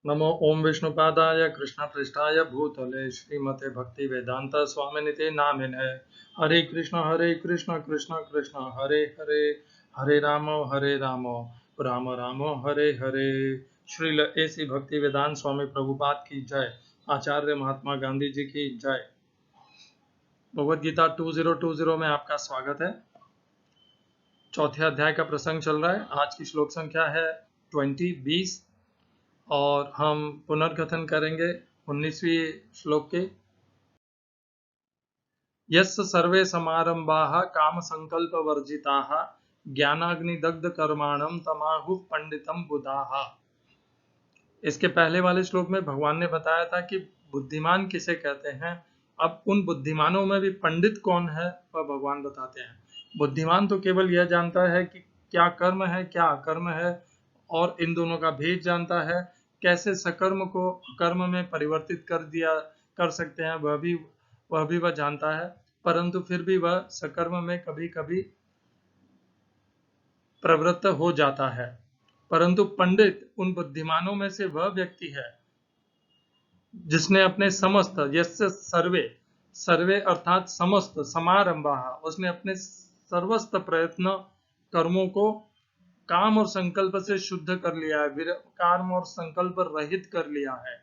नमो ओम विष्णुपादाय कृष्णपृष्ठाय भूतले श्रीमते भक्ति वेदांत स्वामिनिते नामिने हरे कृष्ण कृष्ण कृष्ण हरे हरे हरे राम राम राम हरे हरे। श्रील ऐसी भक्ति वेदांत स्वामी प्रभुपाद की जय। आचार्य महात्मा गांधी जी की जय। भगवद गीता 2020 में आपका स्वागत है। चौथे अध्याय का प्रसंग चल रहा है। आज की श्लोक संख्या है 20 और हम पुनर्कथन करेंगे 19वीं श्लोक के। यस्य सर्वे समारंभाः काम संकल्प वर्जिताः ज्ञानाग्नि दग्ध कर्माणम तमाहुः पंडितम बुधाः। इसके पहले वाले श्लोक में भगवान ने बताया था कि बुद्धिमान किसे कहते हैं। अब उन बुद्धिमानों में भी पंडित कौन है वह भगवान बताते हैं। बुद्धिमान तो केवल यह जानता है कि क्या कर्म है क्या अकर्म है और इन दोनों का भेद जानता है। कैसे सकर्म को कर्म में परिवर्तित कर सकते हैं वह भी वह जानता है, परंतु फिर भी वह सकर्म में कभी कभी प्रवृत्त हो जाता है। परंतु पंडित उन बुद्धिमानों में से वह व्यक्ति है जिसने अपने समस्त यस्य सर्वे सर्वे अर्थात समस्त समारंभा उसने अपने सर्वस्त प्रयत्न कर्मों को काम और संकल्प से शुद्ध कर लिया है, काम और संकल्प रहित कर लिया है।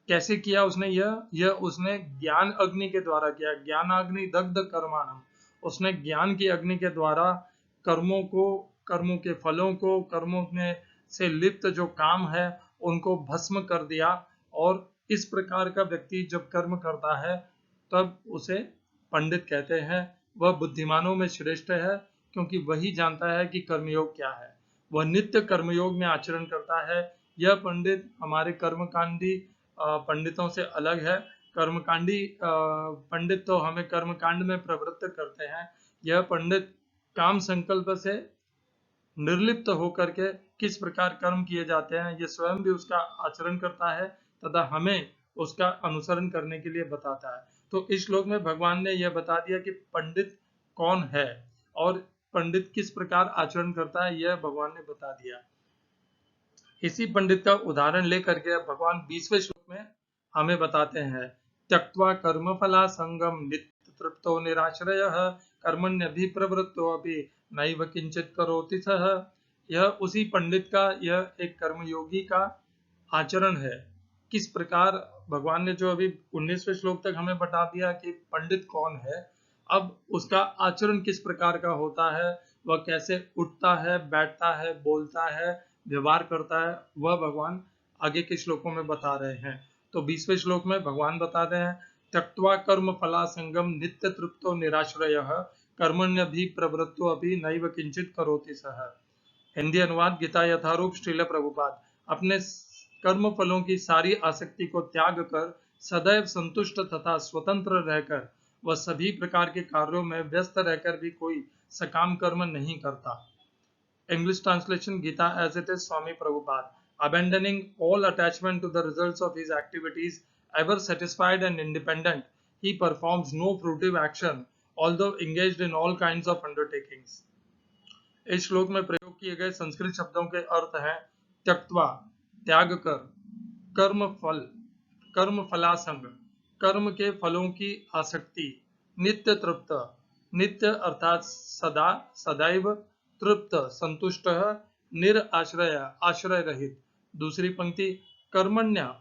कैसे किया उसने? यह उसने ज्ञान अग्नि के द्वारा किया। ज्ञानाग्नि दग्ध कर्माणम, उसने ज्ञान की अग्नि के द्वारा कर्मों के फलों को, कर्मों में से लिप्त जो काम है उनको भस्म कर दिया। और इस प्रकार का व्यक्ति जब कर्म करता है तब उसे पंडित कहते हैं। वह बुद्धिमानों में श्रेष्ठ है क्योंकि वही जानता है कि कर्मयोग क्या है। वह नित्य कर्मयोग में आचरण करता है। यह पंडित हमारे कर्मकांडी पंडितों से अलग है। कर्मकांडी पंडित तो हमें कर्मकांड में प्रवृत्त करते हैं। यह पंडित काम संकल्प से निर्लिप्त होकर के किस प्रकार कर्म किए जाते हैं ये स्वयं भी उसका आचरण करता है तथा हमें उसका अनुसरण करने के लिए बताता है। तो इस श्लोक में भगवान ने यह बता दिया कि पंडित कौन है और पंडित किस प्रकार आचरण करता है, यह भगवान ने बता दिया। इसी पंडित का उदाहरण लेकर के भगवान 20वें श्लोक में हमें बताते हैं, त्यक्त्वा कर्म फला संगम नित्य तृप्तो निराश्रयः कर्मण्यभिप्रवृत्तो अपि नैव किंचित करोति सः। यह उसी पंडित का, यह एक कर्मयोगी का आचरण है। किस प्रकार भगवान ने जो अभी 19वें श्लोक तक हमें बता दिया कि पंडित कौन है, अब उसका आचरण किस प्रकार का होता है, वह कैसे उठता है, बैठता है, बोलता है, व्यवहार करता है, वह भगवान आगे के श्लोकों में बता रहे हैं। तो 20वें श्लोक में भगवान बताते हैं, त्यक्त्वा कर्म फला संगम नित्य तृप्तो निराश्रयः कर्मण्यभिप्रवृत्तो अपि नैव किंचित करोति सः। हिंदी अनुवाद गीता यथारूप श्रील प्रभुपाद। अपने कर्म फलों की सारी आसक्ति को त्याग कर सदैव संतुष्ट तथा स्वतंत्र रहकर वह सभी प्रकार के कार्यों में व्यस्त रहकर भी कोई सकाम कर्म नहीं करता। English translation Gita as it is Swami Prabhupada. Abandoning all attachment to the results of his activities, ever satisfied and independent, he performs no fruitive action, although engaged in all kinds of undertakings. इस श्लोक में प्रयोग किए गए संस्कृत शब्दों के अर्थ हैं त्यक्त्वा त्याग कर, कर्म फलासंग कर्म के फलों की आसक्ति, नित्य तृप्त नित्य अर्थात सदा सदैव, तृप्त संतुष्ट, निराश्रय आश्रय रहित। दूसरी पंक्ति कर्मण्य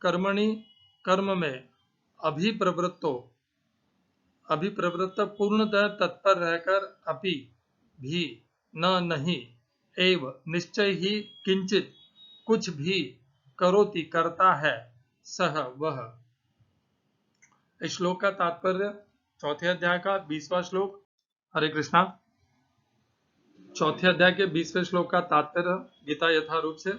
कर्मणि कर्म में, अभिप्रवृत्त पूर्णतः तत्पर रहकर, अपि भी न नहीं, एव निश्चय ही, किंचित कुछ भी, करोति करता है, सह वह। इस श्लोक का तात्पर्य चौथे अध्याय का 20वां श्लोक। हरे कृष्णा। चौथे अध्याय के 20वें श्लोक का तात्पर्य गीता यथारूप से,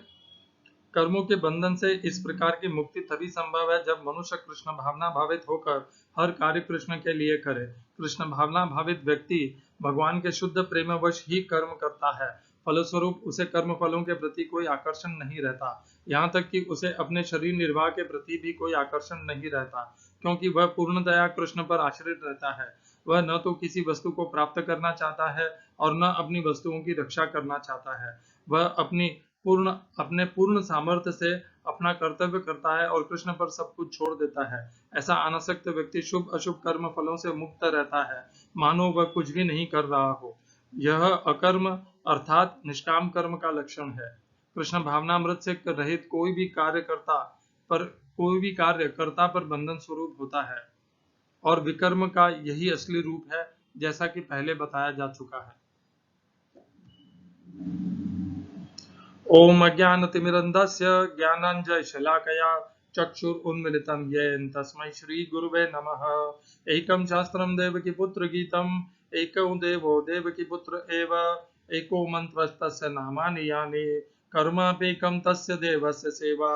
कर्मों के बंधन से इस प्रकार की मुक्ति तभी संभव है जब मनुष्य कृष्ण भावना भावित होकर हर कार्य कृष्ण के लिए करे। कृष्ण भावना भावित व्यक्ति भगवान के शुद्ध प्रेमवश ही कर्म करता है। फलस्वरूप उसे कर्म फलों के प्रति कोई आकर्षण नहीं रहता, यहाँ तक कि उसे अपने शरीर निर्वाह के प्रति भी कोई आकर्षण नहीं रहता, क्योंकि वह पूर्णतया कृष्ण पर आश्रित रहता है। वह न तो किसी वस्तु को प्राप्त करना चाहता है और न अपनी वस्तुओं की रक्षा करना चाहता है। वह अपनी अपने पूर्ण सामर्थ्य से अपना कर्तव्य करता है और कृष्ण पर सब कुछ छोड़ देता है, ऐसा अनासक्त व्यक्ति शुभ अशुभ कर्म फलों से मुक्त रहता है, मानो वह कुछ भी नहीं कर रहा हो। यह अकर्म अर्थात निष्काम कर्म का लक्षण है। कृष्ण भावनामृत से रहित कोई भी कार्य कर्ता पर बंधन स्वरूप होता है और विकर्म का यही असली रूप है, जैसा कि पहले बताया जा चुका है। ओम अज्ञानतिमिरन्धस्य ज्ञानाञ्जनशलाकया चक्षुरुन्मीलितं येन तस्मै श्रीगुरुवे नमः। एकं शास्त्रं देवकीपुत्रगीतम् एको देवो देवकीपुत्र एव एको मन्त्रस्तस्य नामानि यानि कर्मापेकं तस्य देवस्य सेवा।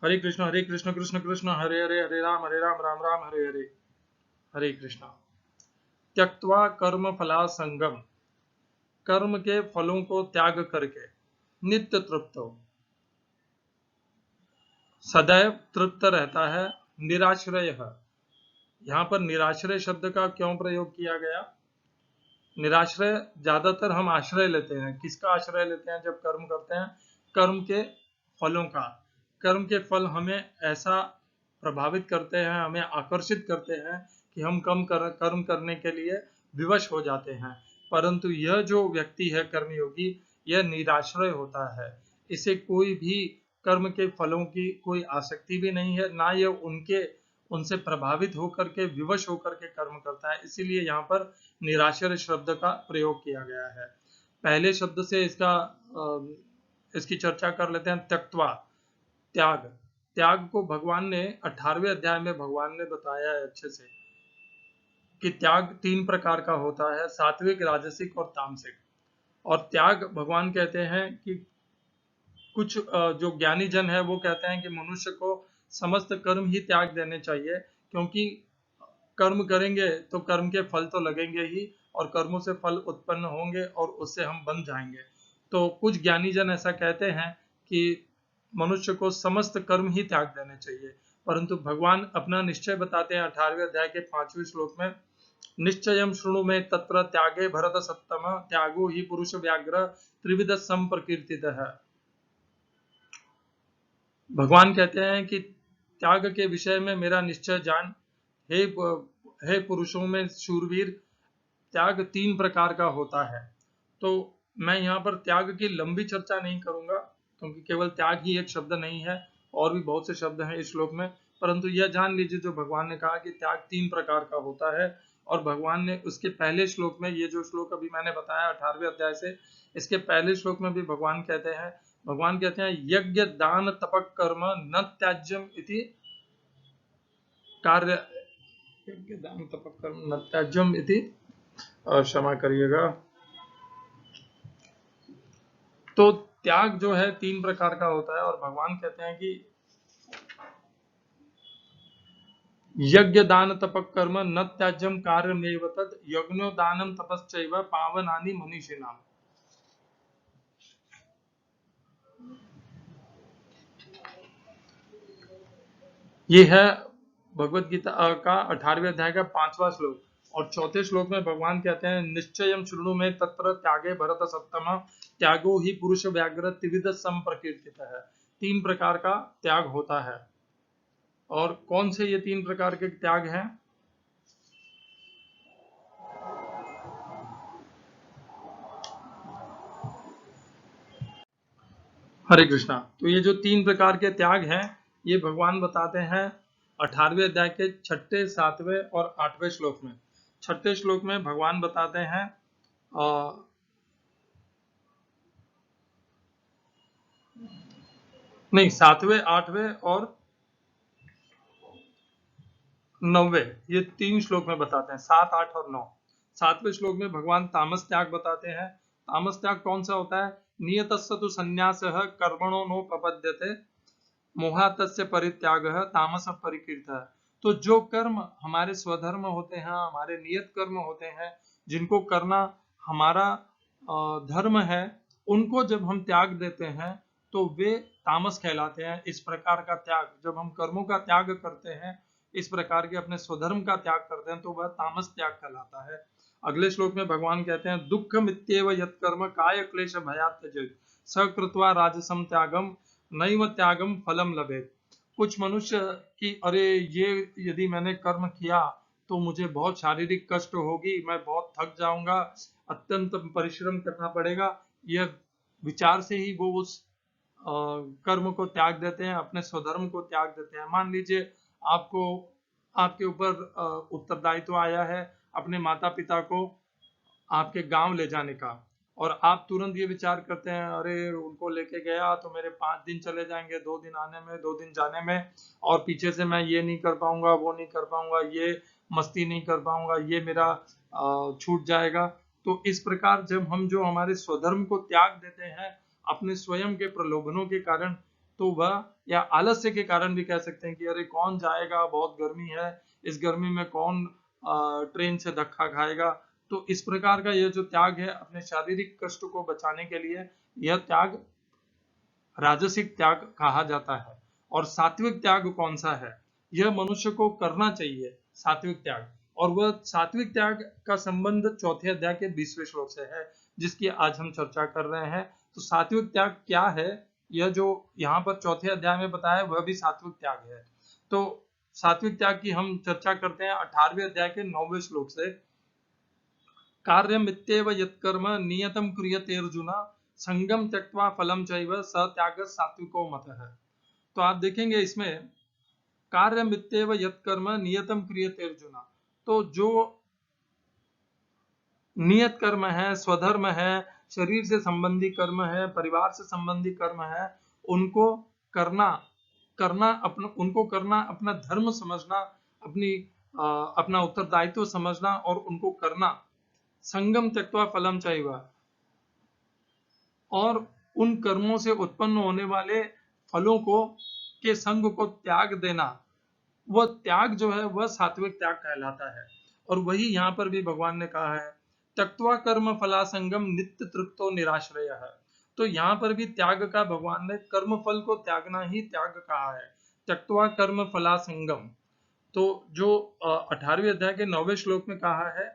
हरे कृष्ण कृष्ण कृष्ण हरे हरे, हरे राम राम राम हरे हरे। हरे कृष्ण। त्यक्त्वा कर्म फला संगम, कर्म के फलों को त्याग करके नित्य तृप्त हो, सदैव तृप्त रहता है, निराश्रय है। यहाँ पर निराश्रय शब्द का क्यों प्रयोग किया गया? निराश्रय ज्यादातर हम आश्रय लेते हैं, किसका आश्रय लेते हैं जब कर्म करते हैं? कर्म के फलों का। कर्म के फल हमें ऐसा प्रभावित करते हैं, हमें आकर्षित करते हैं कि हम कर्म करने के लिए विवश हो जाते हैं। परंतु यह जो व्यक्ति है कर्मयोगी, यह निराश्रय होता है। इसे कोई भी कर्म के फलों की कोई आसक्ति भी नहीं है, ना यह उनसे प्रभावित होकर के विवश होकर के कर्म करता है। इसीलिए यहाँ पर निराश्रय शब्द का प्रयोग किया गया है। पहले शब्द से इसकी चर्चा कर लेते हैं। त्यक्त्वा, त्याग। त्याग को भगवान ने 18वें अध्याय में भगवान ने बताया है अच्छे से कि त्याग 3 प्रकार का होता है, सात्विक, राजसिक और तामसिक। और त्याग भगवान कहते हैं कि कुछ जो ज्ञानी जन है वो कहते हैं कि मनुष्य को समस्त कर्म ही त्याग देने चाहिए, क्योंकि कर्म करेंगे तो कर्म के फल तो लगेंगे ही और कर्मों से फल उत्पन्न होंगे और उससे हम बन जाएंगे। तो कुछ ज्ञानी जन ऐसा कहते हैं कि मनुष्य को समस्त कर्म ही त्याग देने चाहिए, परंतु भगवान अपना निश्चय बताते हैं 18वें अध्याय के 5वें श्लोक में। निश्चयं शृणु मे तत्र त्यागे भरत सत्तम त्यागो ही पुरुष व्याघ्र त्रिविध संप्रकीर्तितः। भगवान कहते हैं कि त्याग के विषय में मेरा निश्चय जान, हे पुरुषों में शूरवीर, त्याग 3 प्रकार का होता है। तो मैं यहाँ पर त्याग की लंबी चर्चा नहीं करूंगा, क्योंकि केवल त्याग ही एक शब्द नहीं है, और भी बहुत से शब्द हैं इस श्लोक में। परंतु यह जान लीजिए जो भगवान ने कहा कि त्याग 3 प्रकार का होता है, और भगवान ने उसके पहले श्लोक में, ये जो श्लोक अभी मैंने बताया 18वें अध्याय से, इसके पहले श्लोक में भी भगवान कहते हैं यज्ञ दान तपक कर्म न त्याज्यम इति कार्य, यज्ञ दान तपक कर्म न त्याज्यम इति, और क्षमा करिएगा। तो त्याग जो है 3 प्रकार का होता है, और भगवान कहते हैं कि यज्ञ दान तपक कर्म न त्याज्यम कार्यमेव तत् यज्ञो दानम तपश्चैव पावनानि मनीषिणाम। ये है भगवत गीता का 18वें अध्याय का 5वां श्लोक। और चौथे श्लोक में भगवान कहते हैं निश्चयं शृणु मे तत्र त्यागे भरत सत्तम त्यागो ही पुरुष व्याघ्र त्रिविध संप्रकीर्तितः है। 3 प्रकार का त्याग होता है। और कौन से ये 3 प्रकार के त्याग हैं? हरे कृष्णा। तो ये जो 3 प्रकार के त्याग हैं, ये भगवान बताते हैं 18वें अध्याय के 6, 7वें और 8वें श्लोक में। 6ठे श्लोक में भगवान बताते हैं नहीं, 7वें, 8वें और 9वें, ये 3 श्लोक में बताते हैं, 7, 8 और 9। 7वें श्लोक में भगवान तामस त्याग बताते हैं। तामस त्याग कौन सा होता है? नियतस्य तु संन्यासः कर्मणो नोपपद्यते मोहातस्य परित्यागः तामस परिकीर्तः। तो जो कर्म हमारे स्वधर्म होते हैं, हमारे नियत कर्म होते हैं, जिनको करना हमारा धर्म है, उनको जब हम त्याग देते हैं तो वे तामस कहलाते हैं। इस प्रकार का त्याग, जब हम कर्मों का त्याग करते हैं, इस प्रकार के अपने स्वधर्म का त्याग करते हैं, तो वह तामस त्याग कहलाता है। अगले श्लोक में भगवान कहते हैं दुख मित्येव यत् कर्म काय क्लेश भयात् त्यजेत् सकृत्वा राजसम त्यागम नैव त्यागम फलम लभेत। कुछ मनुष्य की अरे ये यदि मैंने कर्म किया तो मुझे बहुत शारीरिक कष्ट होगी, मैं बहुत थक जाऊंगा, अत्यंत परिश्रम करना पड़ेगा, यह विचार से ही वो उस कर्म को त्याग देते हैं, अपने स्वधर्म को त्याग देते हैं। मान लीजिए आपको आपके ऊपर उत्तरदायित्व आया है अपने माता पिता को आपके गांव ले जाने का, और आप तुरंत ये विचार करते हैं अरे उनको लेके गया तो मेरे 5 दिन चले जाएंगे, 2 दिन आने में 2 दिन जाने में, और पीछे से मैं ये नहीं कर पाऊंगा, वो नहीं कर पाऊंगा, ये मस्ती नहीं कर पाऊंगा, ये मेरा छूट जाएगा। तो इस प्रकार जब हम जो हमारे स्वधर्म को त्याग देते हैं अपने स्वयं के प्रलोभनों के कारण, तो वह या आलस्य के कारण भी कह सकते हैं कि अरे कौन जाएगा, बहुत गर्मी है, इस गर्मी में कौन ट्रेन से धक्का खाएगा। तो इस प्रकार का यह जो त्याग है अपने शारीरिक कष्ट को बचाने के लिए, यह त्याग राजसिक त्याग कहा जाता है। और सात्विक त्याग कौन सा है? यह मनुष्य को करना चाहिए सात्विक त्याग, और वह सात्विक त्याग का संबंध चौथे अध्याय के 20वें श्लोक से है, जिसकी आज हम चर्चा कर रहे हैं। तो सात्विक त्याग क्या है, यह जो यहाँ पर चौथे अध्याय में बताया वह भी सात्विक त्याग है। तो सात्विक त्याग की हम चर्चा करते हैं 18वें अध्याय के 9वें श्लोक से। कार्यमित्येव यत्कर्म नियतं क्रियते अर्जुन संगम त्यक्त्वा फलम चैव स त्याग सात्विको मतः। तो आप देखेंगे इसमें कार्यमित्येव यत्कर्म नियतं क्रियते अर्जुन, तो जो नियत कर्म है, स्वधर्म है, शरीर से संबंधी कर्म है, परिवार से संबंधी कर्म है, उनको करना उनको करना अपना धर्म समझना, अपना उत्तरदायित्व समझना और उनको करना। संगम त्यक्त्वा फलम चैव, और उन कर्मों से उत्पन्न होने वाले फलों को के संग को त्याग देना, वह त्याग जो है वह सात्विक त्याग कहलाता है। और वही यहाँ पर भी भगवान ने कहा है त्यक्त्वा कर्म फलासंगम नित्य तृप्तो निराश्रयः। तो यहाँ पर भी त्याग का भगवान ने कर्म फल को त्यागना ही त्याग कहा है, त्यक्त्वा कर्म फलासंगम। तो जो 18वें अध्याय के 9वें श्लोक में कहा है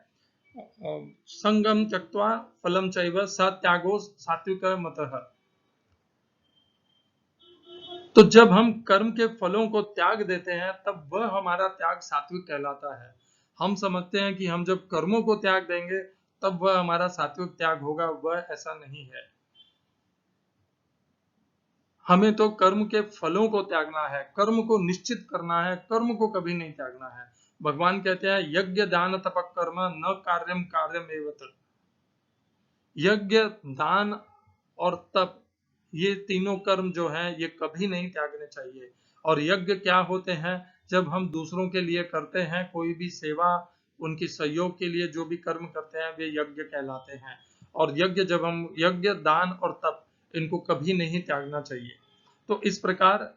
संगम त्यक्त्वा फलम चैव स त्यागो सात्विक मतः। तो जब हम कर्म के फलों को त्याग देते हैं तब वह हमारा त्याग सात्विक कहलाता है। हम समझते हैं कि हम जब कर्मों को त्याग देंगे तब वह हमारा सात्विक त्याग होगा, वह ऐसा नहीं है। हमें तो कर्म के फलों को त्यागना है, कर्म को निश्चित करना है, कर्म को कभी नहीं त्यागना है। भगवान कहते हैं यज्ञ दान तपः कर्म न कार्यम कार्यमेव तत्। यज्ञ, दान और तप, ये तीनों कर्म जो हैं ये कभी नहीं त्यागने चाहिए। और यज्ञ क्या होते हैं? जब हम दूसरों के लिए करते हैं कोई भी सेवा, उनकी सहयोग के लिए जो भी कर्म करते हैं वे यज्ञ कहलाते हैं। और जब हम यज्ञ, दान और तप, इनको कभी नहीं त्यागना चाहिए। तो इस प्रकार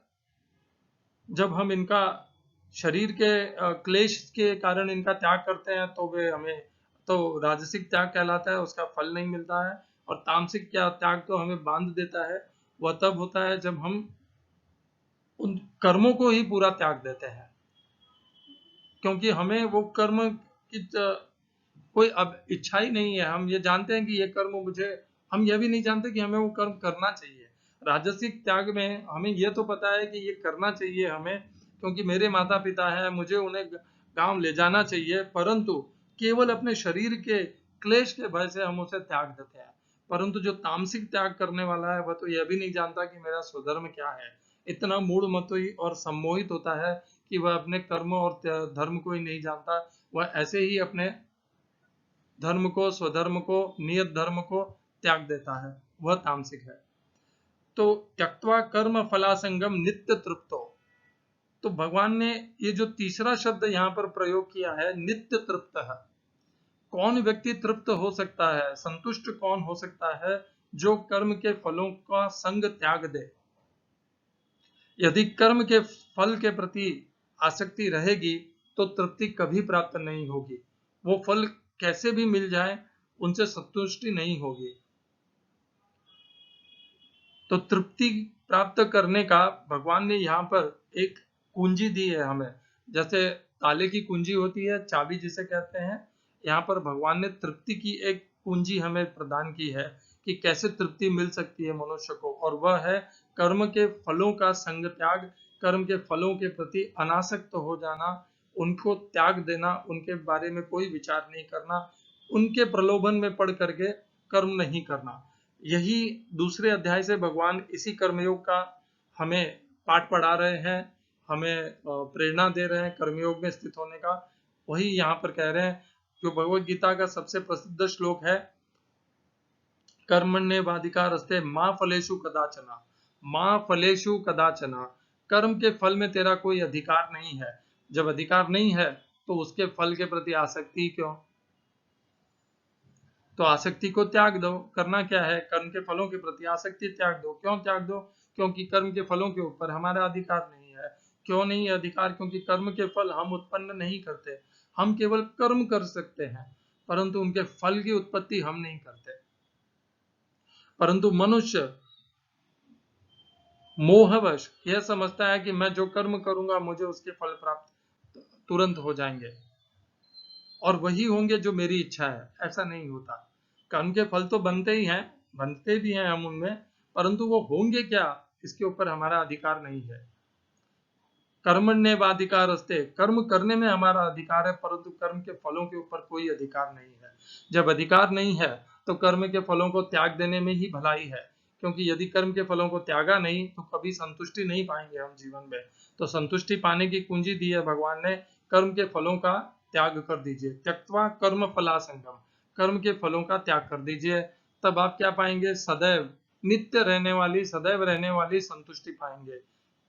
जब हम इनका शरीर के क्लेश के कारण इनका त्याग करते हैं तो वे हमें तो राजसिक त्याग कहलाता है, उसका फल नहीं मिलता है। और तामसिक त्याग तो हमें बांध देता है, वह तब होता है जब हम उन कर्मों को ही पूरा त्याग देते हैं, क्योंकि हमें वो कर्म की कोई अब इच्छा ही नहीं है। हम ये जानते हैं कि ये कर्म मुझे, हम ये भी नहीं जानते कि हमें वो कर्म करना चाहिए। राजसिक त्याग में हमें ये तो पता है कि ये करना चाहिए हमें, क्योंकि मेरे माता पिता हैं, मुझे उन्हें गांव ले जाना चाहिए, परंतु केवल अपने शरीर के क्लेश के भय से हम उसे त्याग देते हैं। परंतु जो तामसिक त्याग करने वाला है वह तो यह भी नहीं जानता कि मेरा स्वधर्म क्या है। इतना मूढ़मती और सम्मोहित होता है कि वह अपने कर्म और धर्म को ही नहीं जानता। वह ऐसे ही अपने धर्म को, स्वधर्म को, नियत धर्म को त्याग देता है, वह तामसिक है। तो त्यक्त्वा कर्म फलासंगम नित्य तृप्तो, तो भगवान ने ये जो तीसरा शब्द यहाँ पर प्रयोग किया है नित्य तृप्त है। कौन व्यक्ति तृप्त हो सकता है, संतुष्ट कौन हो सकता है? जो कर्म के फलों का संग त्याग दे। यदि कर्म के फल के प्रति आसक्ति रहेगी तो तृप्ति कभी प्राप्त नहीं होगी। वो फल कैसे भी मिल जाए उनसे संतुष्टि नहीं होगी। तो तृप्ति प्राप्त करने का भगवान ने यहाँ पर एक कुंजी दी है हमें। जैसे ताले की कुंजी होती है, चाबी जिसे कहते हैं, यहाँ पर भगवान ने तृप्ति की एक कुंजी हमें प्रदान की है कि कैसे तृप्ति मिल सकती है मनुष्य को, और वह है कर्म के फलों का संग त्याग, कर्म के फलों के प्रति अनासक्त हो जाना, उनको त्याग देना, उनके बारे में कोई विचार नहीं करना, उनके प्रलोभन में पड़ करके कर्म नहीं करना। यही दूसरे अध्याय से भगवान इसी कर्मयोग का हमें पाठ पढ़ा रहे हैं, हमें प्रेरणा दे रहे हैं कर्मयोग में स्थित होने का। वही यहाँ पर कह रहे हैं, जो भगवत गीता का सबसे प्रसिद्ध श्लोक है, कर्मण्येवाधिकारस्ते मा फलेषु कदाचन, मा फलेषु कदाचन, कर्म के फल में तेरा कोई अधिकार नहीं है। जब अधिकार नहीं है तो उसके फल के प्रति आसक्ति क्यों? तो आसक्ति को त्याग दो। करना क्या है? कर्म के फलों के प्रति आसक्ति त्याग दो। क्यों त्याग दो? क्योंकि कर्म के फलों के ऊपर हमारा अधिकार नहीं है। क्यों नहीं है अधिकार? क्योंकि कर्म के फल हम उत्पन्न नहीं करते, हम केवल कर्म कर सकते हैं, परंतु उनके फल की उत्पत्ति हम नहीं करते। परंतु मनुष्य मोहवश यह समझता है कि मैं जो कर्म करूंगा मुझे उसके फल प्राप्त तुरंत हो जाएंगे और वही होंगे जो मेरी इच्छा है। ऐसा नहीं होता। कर्म के फल तो बनते ही हैं, बनते भी हैं हम उनमें, परंतु वो होंगे क्या, इसके ऊपर हमारा अधिकार नहीं है। कर्मण्येवाधिकारस्ते, कर्म करने में हमारा अधिकार है, परंतु कर्म के फलों के ऊपर कोई अधिकार नहीं है। जब अधिकार नहीं है तो कर्म के फलों को त्याग देने में ही भलाई है, क्योंकि यदि कर्म के फलों को त्यागा नहीं तो कभी संतुष्टि नहीं पाएंगे हम जीवन में। तो संतुष्टि पाने की कुंजी दी है भगवान ने, कर्म के फलों का त्याग कर दीजिए। त्यक्त्वा कर्म फलासंगम, कर्म के फलों का त्याग कर दीजिए, तब आप क्या पाएंगे? सदैव नित्य रहने वाली, सदैव रहने वाली संतुष्टि पाएंगे।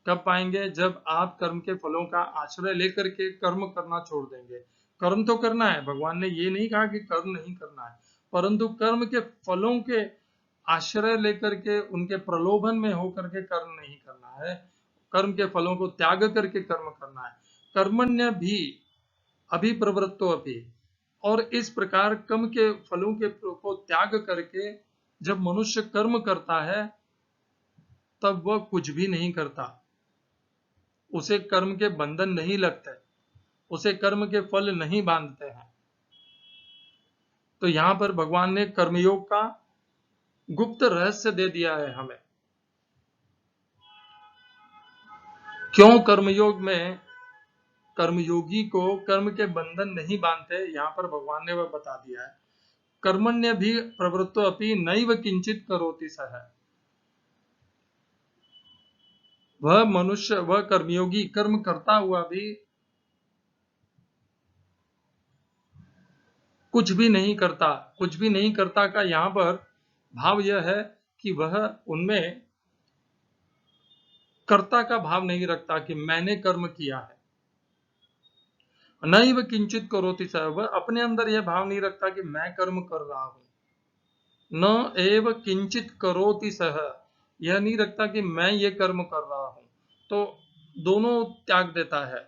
कब पाएंगे? जब आप कर्म के फलों का आश्रय लेकर के कर्म करना छोड़ देंगे। कर्म तो करना है, भगवान ने ये नहीं कहा कि कर्म नहीं करना है, परंतु कर्म के फलों के आश्रय लेकर के, उनके प्रलोभन में होकर के कर्म नहीं करना है। कर्म के फलों को त्याग करके कर्म करना है। कर्मण्य भी अभिप्रवृत्तो अपि, और इस प्रकार कर्म के फलों के को त्याग करके जब मनुष्य कर्म करता है तब वह कुछ भी नहीं करता, उसे कर्म के बंधन नहीं लगते, उसे कर्म के फल नहीं बांधते हैं। तो यहां पर भगवान ने कर्मयोग का गुप्त रहस्य दे दिया है हमें। क्यों कर्मयोग में कर्मयोगी को कर्म के बंधन नहीं बांधते, यहां पर भगवान ने वह बता दिया है। कर्मण्य भी प्रवृत्तो अपि नैव किंचित करोति सः, वह मनुष्य, वह कर्मयोगी कर्म करता हुआ भी कुछ भी नहीं करता। कुछ भी नहीं करता का यहां पर भाव यह है कि वह उनमें कर्ता का भाव नहीं रखता कि मैंने कर्म किया है। नैव किंचित करोति सः, वह अपने अंदर यह भाव नहीं रखता कि मैं कर्म कर रहा हूं। न एव किंचित करोति सः, यह नहीं रखता कि मैं ये कर्म कर रहा हूं। तो दोनों त्याग देता है।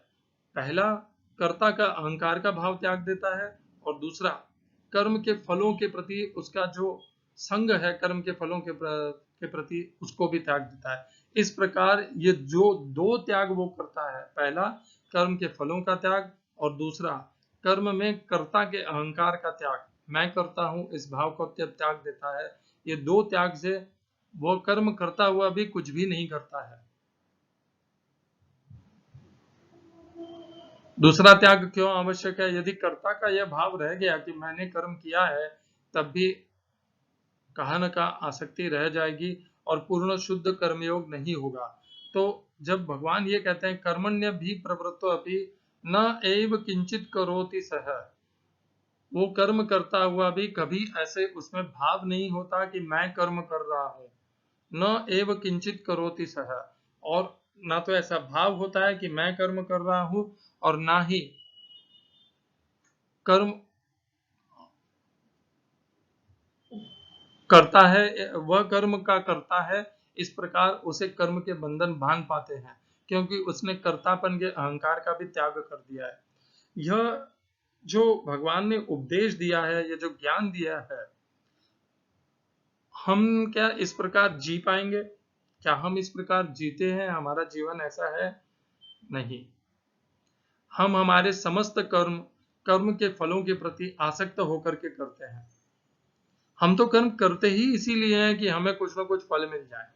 पहला, कर्ता का अहंकार का भाव त्याग देता है, और दूसरा, कर्म के फलों के प्रति उसका जो संग है, कर्म के फलों के प्रति, उसको भी त्याग देता है। इस प्रकार ये जो दो त्याग वो करता है, पहला कर्म के फलों का त्याग, और दूसरा कर्म में कर्ता के अहंकार का त्याग, मैं करता हूं इस भाव को त्याग देता है। ये दो त्याग से वो कर्म करता हुआ भी कुछ भी नहीं करता है। दूसरा त्याग क्यों आवश्यक है? यदि कर्ता का यह भाव रह गया कि मैंने कर्म किया है, तब भी कहा न कहा आसक्ति रह जाएगी और पूर्ण शुद्ध कर्मयोग नहीं होगा। तो जब भगवान ये कहते हैं कर्मण्य भी प्रवृत्तो अपि न एव किंचित करोति सः, वो कर्म करता हुआ भी कभी ऐसे उसमें भाव नहीं होता कि मैं कर्म कर रहा हूं। न एव किंचित करोति सः, और ना तो ऐसा भाव होता है कि मैं कर्म कर रहा हूं, और ना ही कर्म करता है, वह कर्म का करता है। इस प्रकार उसे कर्म के बंधन बांध पाते हैं, क्योंकि उसने कर्तापन के अहंकार का भी त्याग कर दिया है। यह जो भगवान ने उपदेश दिया है, यह जो ज्ञान दिया है, हम क्या इस प्रकार जी पाएंगे? क्या हम इस प्रकार जीते हैं? हमारा जीवन ऐसा है? नहीं। हम हमारे समस्त कर्म, कर्म के फलों के प्रति आसक्त होकर के करते हैं। हम तो कर्म करते ही इसीलिए हैं कि हमें कुछ ना कुछ फल मिल जाए।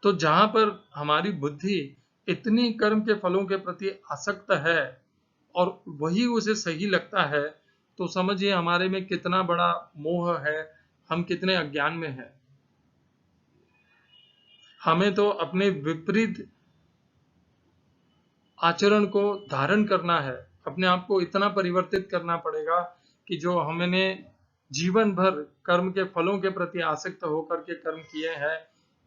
तो जहां पर हमारी बुद्धि इतनी कर्म के फलों के प्रति आसक्त है और वही उसे सही लगता है, तो समझिए हमारे में कितना बड़ा मोह है, हम कितने अज्ञान में हैं। हमें तो अपने विपरीत आचरण को धारण करना है, अपने आप को इतना परिवर्तित करना पड़ेगा कि जो हमने जीवन भर कर्म के फलों के प्रति आसक्त होकर के कर्म किए हैं,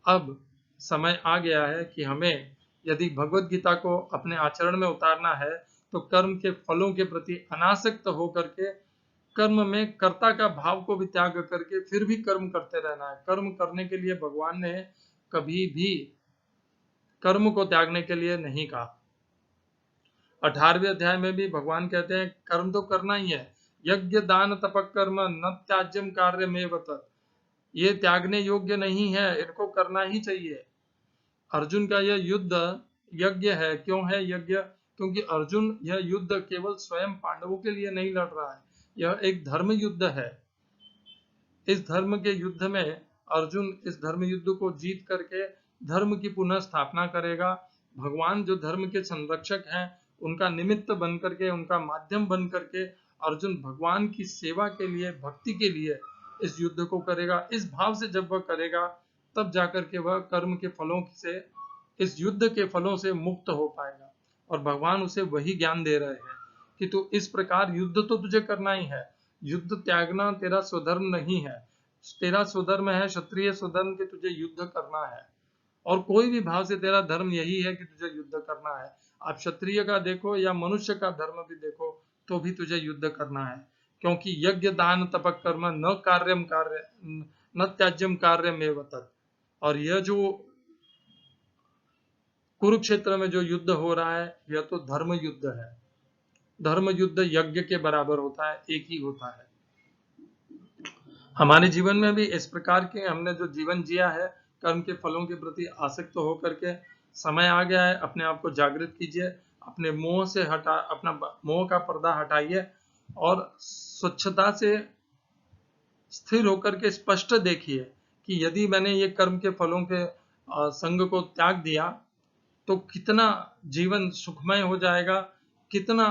अब समय आ गया है कि हमें यदि भगवत गीता को अपने आचरण में उतारना है तो कर्म के फलों के प्रति अनासक्त होकर के कर्म में कर्ता का भाव को भी त्याग करके फिर भी कर्म करते रहना है। कर्म करने के लिए भगवान ने कभी भी कर्म को त्यागने के लिए नहीं कहा। 18वें अध्याय में भी भगवान कहते हैं कर्म तो करना ही है, यज्ञ दान तपक कर्म न त्याज्यम कार्य में तत्, ये त्यागने योग्य नहीं है, इनको करना ही चाहिए। अर्जुन का यह युद्ध यज्ञ है। क्यों है यज्ञ? क्योंकि अर्जुन यह युद्ध केवल स्वयं पांडवों के लिए नहीं लड़ रहा है, यह एक धर्म युद्ध है। इस धर्म के युद्ध में अर्जुन इस धर्म युद्ध को जीत करके धर्म की पुनः स्थापना करेगा। भगवान जो धर्म के संरक्षक हैं, उनका निमित्त बन करके, उनका माध्यम बन करके अर्जुन भगवान की सेवा के लिए, भक्ति के लिए इस युद्ध को करेगा। इस भाव से जब वह करेगा तब जाकर के वह कर्म के फलों से, इस युद्ध के फलों से मुक्त हो पाएगा। और भगवान उसे वही ज्ञान दे रहे हैं कि तू इस प्रकार युद्ध तो तुझे करना ही है, युद्ध त्यागना तेरा स्वधर्म नहीं है। तेरा स्वधर्म है क्षत्रिय स्वधर्म कि तुझे युद्ध करना है, और कोई भी भाव से तेरा धर्म यही है कि तुझे युद्ध करना है। आप क्षत्रिय का देखो या मनुष्य का धर्म भी देखो, तो भी तुझे युद्ध करना है। क्योंकि यज्ञ दान तपक कर्म न कार्यम कार्य न त्याज्यम कार्यमेव तत्। और यह जो कुरुक्षेत्र में जो युद्ध हो रहा है, यह तो धर्म युद्ध है। धर्म युद्ध यज्ञ के बराबर होता है, एक ही होता है। हमारे जीवन में भी इस प्रकार के हमने जो जीवन जिया है, कर्म के फलों के प्रति आसक्त होकर के, समय आ गया है अपने आप को जागृत कीजिए, अपने मोह से अपना मोह का पर्दा हटाइए और स्वच्छता से स्थिर होकर के स्पष्ट देखिए कि यदि मैंने ये कर्म के फलों के संग को त्याग दिया तो कितना जीवन सुखमय हो जाएगा, कितना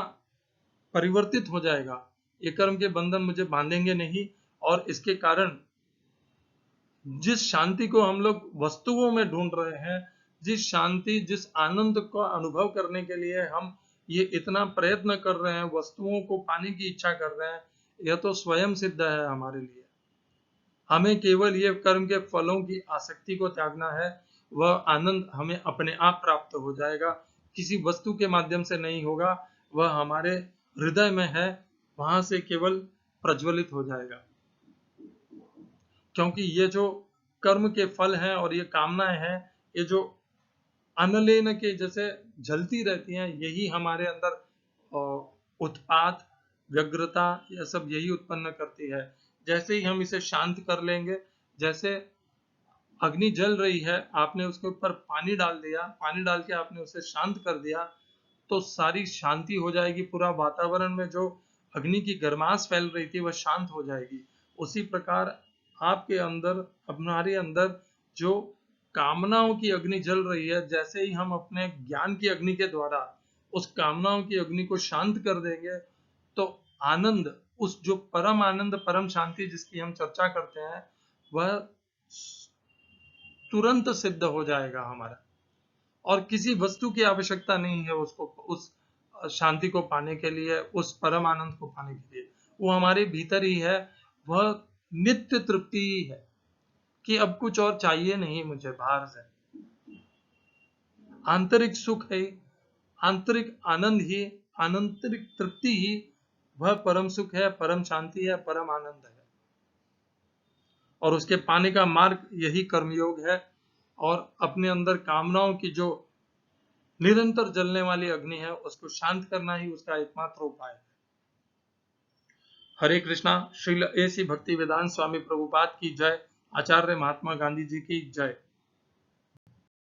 परिवर्तित हो जाएगा। ये कर्म के बंधन मुझे बांधेंगे नहीं, और इसके कारण जिस शांति को हम लोग वस्तुओं में ढूंढ रहे हैं, जिस शांति, जिस आनंद को अनुभव करने के लिए हम ये इतना प्रयत्न कर रहे हैं, वस्तुओं को पाने की इच्छा कर रहे हैं, यह तो स्वयं सिद्ध है हमारे लिए। हमें केवल ये कर्म के फलों की आसक्ति को त्यागना है, वह आनंद हमें अपने आप प्राप्त हो जाएगा, किसी वस्तु के माध्यम से नहीं होगा, वह हमारे हृदय में है, वहां से केवल प्रज्वलित हो जाएगा। क्योंकि ये जो कर्म के फल हैं और ये कामनाएं हैं, ये जो अनलेन के जैसे जलती रहती हैं, यही हमारे अंदर उत्पात, व्यग्रता, यह सब यही उत्पन्न करती है। जैसे ही हम इसे शांत कर लेंगे, जैसे अग्नि जल रही है, आपने उसके ऊपर पानी डाल दिया, पानी डाल के आपने उसे शांत कर दिया, तो सारी शांति हो जाएगी। पूरा वातावरण में जो अग्नि की गर्माश फैल रही थी वह शांत हो जाएगी। उसी प्रकार आपके अंदर, हमारे अंदर जो कामनाओं की अग्नि जल रही है, जैसे ही हम अपने ज्ञान की अग्नि के द्वारा उस कामनाओं की अग्नि को शांत कर देंगे, तो आनंद, उस जो परम आनंद, परम शांति जिसकी हम चर्चा करते हैं, वह तुरंत सिद्ध हो जाएगा हमारा, और किसी वस्तु की आवश्यकता नहीं है उसको, उस शांति को पाने के लिए, उस परम आनंद को पाने के लिए। वो हमारे भीतर ही है, वह नित्य तृप्ति ही है कि अब कुछ और चाहिए नहीं मुझे बाहर से। आंतरिक सुख है, आंतरिक आनंद ही, आंतरिक तृप्ति ही वह परम सुख है, परम शांति है, परम आनंद है। और उसके पाने का मार्ग यही कर्मयोग है। और अपने अंदर कामनाओं की जो निरंतर जलने वाली अग्नि है, उसको शांत करना ही उसका एकमात्र उपाय है। हरे कृष्णा। श्रील ऐसी भक्ति वेदांत स्वामी प्रभुपाद की जय। आचार्य महात्मा गांधी जी की जय।